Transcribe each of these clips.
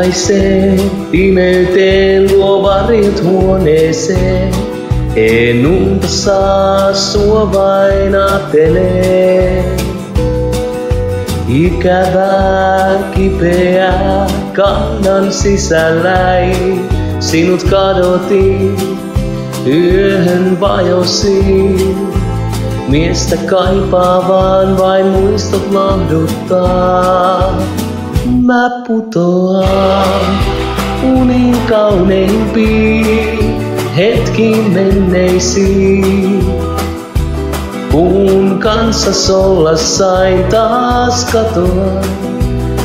hiljaiseen pimeyteen luo varjot huoneeseen. En unta saa, sua vain aattelee. Ikävää, kipeää, kannan sisälläi. Sinut kadotin, yöhön vajosin. Miestä kaipaavan vain muistot lohduttaa. Mä putoan unin kauneimpiin hetkiin menneisiin. Kun kanssas olla sain taas katoa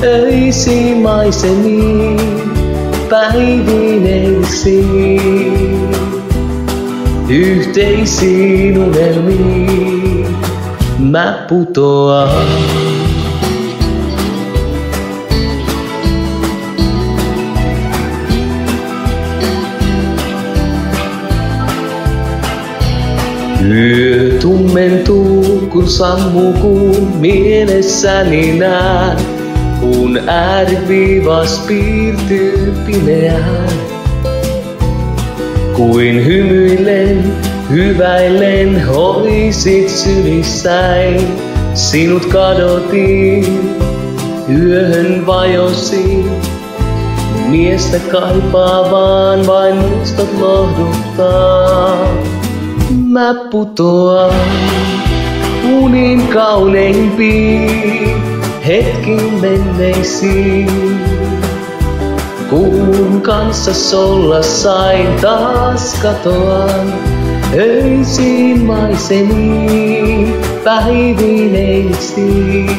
öisiin maisemiin, päivineisiin, yhteisiin unelmiin. Mä putoan. Yö tummentuu, kun sammuu kuun mielessäni näen, kun ääriviivas piirtyy pimeään. Kuin hymyilen, hyväilen, olisit sylissäin. Sinut kadotin, yöhön vajosin. Miestä kaipaavaan vain muistot lohduttaa. Mä putoan unin kauneimpiin hetkiin menneisiin. Kun kanssas olla sain taas katoan öisiin maisemiin, päivineisiin,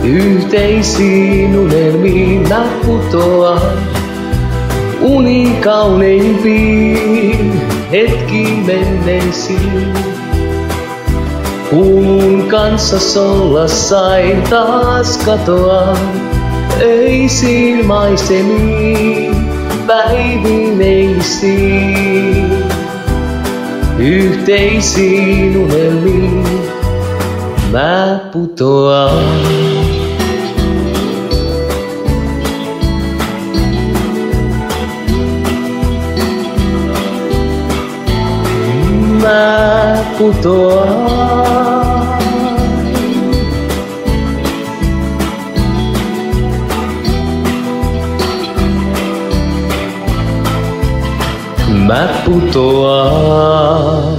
yhteisiin unelmiin. Mä putoan unin kauneimpiin hetkiin menneisiin. Kun kanssas olla sain taas katoa öisiin maisemiin, päivineisiin, yhteisiin unelmiin. Mä putoan. Mä putoan. Mä putoan.